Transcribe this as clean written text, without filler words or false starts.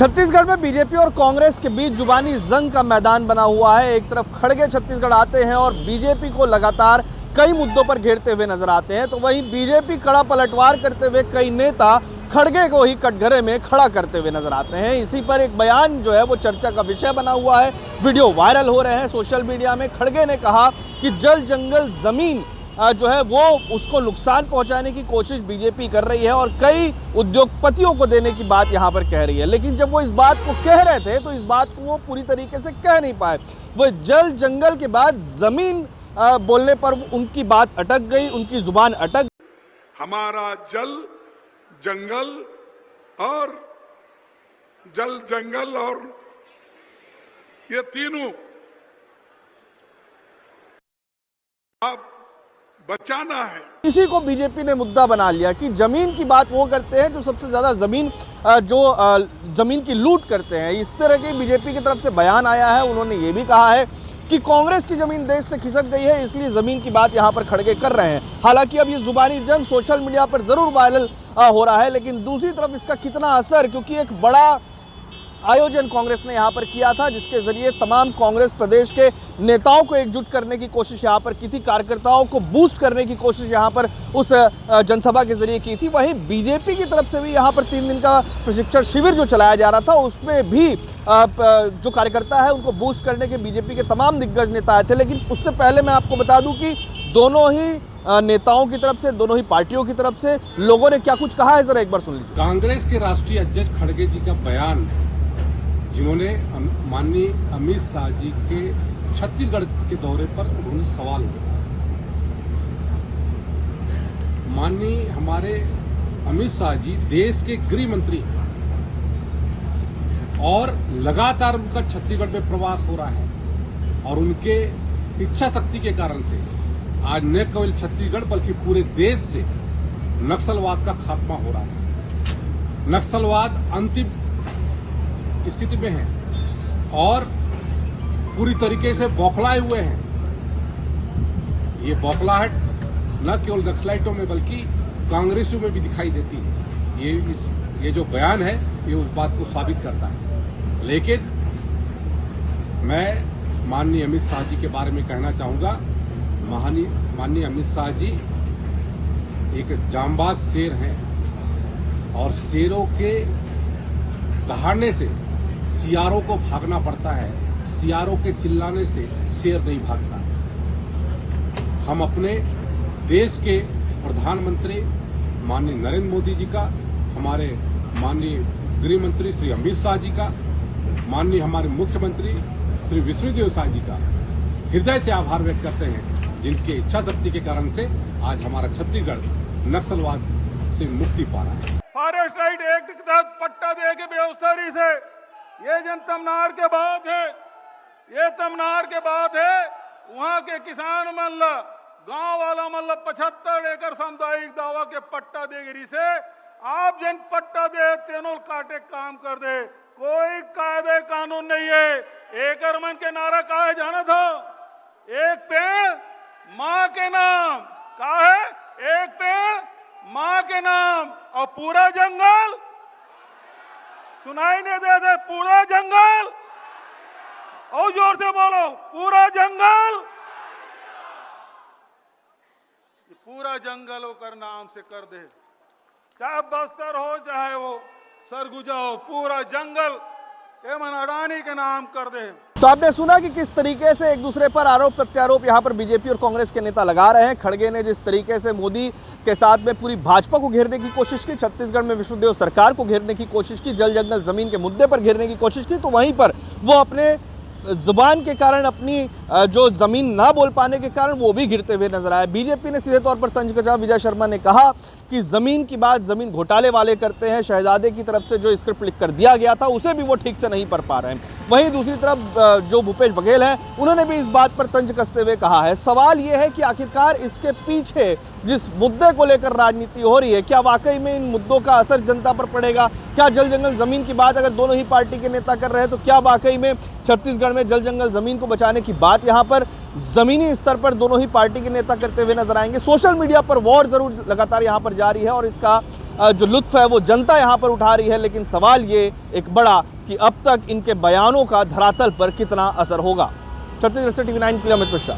छत्तीसगढ़ में बीजेपी और कांग्रेस के बीच जुबानी जंग का मैदान बना हुआ है। एक तरफ खड़गे छत्तीसगढ़ आते हैं और बीजेपी को लगातार कई मुद्दों पर घेरते हुए नजर आते हैं, तो वहीं बीजेपी कड़ा पलटवार करते हुए कई नेता खड़गे को ही कटघरे में खड़ा करते हुए नजर आते हैं। इसी पर एक बयान जो है वो चर्चा का विषय बना हुआ है, वीडियो वायरल हो रहे हैं सोशल मीडिया में। खड़गे ने कहा कि जल जंगल जमीन जो है वो उसको नुकसान पहुंचाने की कोशिश बीजेपी कर रही है और कई उद्योगपतियों को देने की बात यहां पर कह रही है। लेकिन जब वो इस बात को कह रहे थे तो इस बात को वो पूरी तरीके से कह नहीं पाए। वो जल जंगल के बाद जमीन बोलने पर उनकी बात अटक गई, उनकी जुबान अटक। हमारा जल जंगल और जल जंगल और ये तीनों आप बचाना है। इसी को बीजेपी ने मुद्दा बना लिया कि जमीन की बात वो करते हैं जो सबसे ज्यादा जमीन की लूट करते हैं। इस तरह के बीजेपी की तरफ से बयान आया है। उन्होंने ये भी कहा है कि कांग्रेस की जमीन देश से खिसक गई है, इसलिए जमीन की बात यहां पर खड़गे कर रहे हैं। हालांकि अब ये जुबानी जंग सोशल मीडिया पर जरूर वायरल हो रहा है, लेकिन दूसरी तरफ इसका कितना असर, क्योंकि एक बड़ा आयोजन कांग्रेस ने यहां पर किया था जिसके जरिए तमाम कांग्रेस प्रदेश के नेताओं को एकजुट करने की कोशिश यहां पर की थी, कार्यकर्ताओं को बूस्ट करने की कोशिश यहां पर उस जनसभा के जरिए की थी। वहीं बीजेपी की तरफ से भी यहां पर 3 दिन का प्रशिक्षण शिविर जो चलाया जा रहा था उसमें भी जो कार्यकर्ता है उनको बूस्ट करने के बीजेपी के तमाम दिग्गज नेता आए थे। लेकिन उससे पहले मैं आपको बता दूं कि दोनों ही नेताओं की तरफ से, दोनों ही पार्टियों की तरफ से लोगों ने क्या कुछ कहा है, जरा एक बार सुन लीजिए। कांग्रेस के राष्ट्रीय अध्यक्ष खड़गे जी का बयान, जिन्होंने माननीय अमित शाह जी के छत्तीसगढ़ के दौरे पर उन्होंने सवाल किया। माननीय हमारे अमित शाह जी देश के गृह मंत्री हैं और लगातार उनका छत्तीसगढ़ में प्रवास हो रहा है और उनके इच्छा शक्ति के कारण से आज न केवल छत्तीसगढ़ बल्कि पूरे देश से नक्सलवाद का खात्मा हो रहा है। नक्सलवाद अंतिम स्थिति में है और पूरी तरीके से बौखलाए हुए हैं। ये बौखलाहट न केवल नक्सलाइटों में बल्कि कांग्रेसियों में भी दिखाई देती है। ये जो बयान है ये उस बात को साबित करता है। लेकिन मैं माननीय अमित शाह जी के बारे में कहना चाहूंगा। माननीय अमित शाह जी एक जांबाज शेर हैं और शेरों के दहाड़ने से सियारों को भागना पड़ता है, सियारों के चिल्लाने से शेर नहीं भागता। हम अपने देश के प्रधानमंत्री माननीय नरेंद्र मोदी जी का, हमारे माननीय गृह मंत्री श्री अमित शाह जी का, माननीय हमारे मुख्यमंत्री श्री विष्णुदेव साय जी का हृदय से आभार व्यक्त करते हैं, जिनके इच्छा शक्ति के कारण से आज हमारा छत्तीसगढ़ नक्सलवाद से मुक्ति पा रहा है। फॉरेस्ट राइट एक्ट के तहत पट्टा दे के व्यवस्था से ये जन तमनार के बात है, ये तमनार के बात है। वहाँ के किसान मल्ला गांव वाला मल्ला 75 एकड़ सामुदायिक दावा के पट्टा देगिरी से आप जन पट्टा दे तेनों काटे काम कर दे, कोई कायदे कानून नहीं है। एकड़ मन के नारा का है जाना था, एक पेड़ माँ के नाम का है, एक पेड़ माँ के नाम और पूरा जंगल सुनाई नहीं दे, पूरा जंगल और जोर से बोलो, पूरा जंगल, पूरा जंगल होकर नाम से कर दे, चाहे बस्तर हो चाहे वो सरगुजा हो, पूरा जंगल एमन अडानी के नाम कर दे। तो आपने सुना कि किस तरीके से एक दूसरे पर आरोप प्रत्यारोप यहां पर बीजेपी और कांग्रेस के नेता लगा रहे हैं। खड़गे ने जिस तरीके से मोदी के साथ में पूरी भाजपा को घेरने की कोशिश की, छत्तीसगढ़ में विष्णुदेव सरकार को घेरने की कोशिश की, जल जंगल जमीन के मुद्दे पर घेरने की कोशिश की, तो वहीं पर वो अपने जुबान के कारण, अपनी जो जमीन ना बोल पाने के कारण वो भी घिरते हुए नजर आए। बीजेपी ने सीधे तौर पर तंज कसा। विजय शर्मा ने कहा कि जमीन की बात जमीन घोटाले वाले करते हैं, शहजादे की तरफ से जो स्क्रिप्ट लिख कर दिया गया था उसे भी वो ठीक से नहीं पढ़ पा रहे हैं। वहीं दूसरी तरफ जो भूपेश बघेल हैं उन्होंने भी इस बात पर तंज कसते हुए कहा है, सवाल ये है कि आखिरकार इसके पीछे जिस मुद्दे को लेकर राजनीति हो रही है, क्या वाकई में इन मुद्दों का असर जनता पर पड़ेगा? क्या जल जंगल जमीन की बात अगर दोनों ही पार्टी के नेता कर रहे हैं तो क्या वाकई में छत्तीसगढ़ में जल जंगल जमीन को बचाने की बात यहाँ पर जमीनी स्तर पर दोनों ही पार्टी के नेता करते हुए नजर आएंगे। सोशल मीडिया पर वॉर जरूर लगातार यहाँ पर जारी है और इसका जो लुत्फ है वो जनता यहाँ पर उठा रही है, लेकिन सवाल ये एक बड़ा कि अब तक इनके बयानों का धरातल पर कितना असर होगा। छत्तीसगढ़ से TV9 के लिए अमित मिश्रा।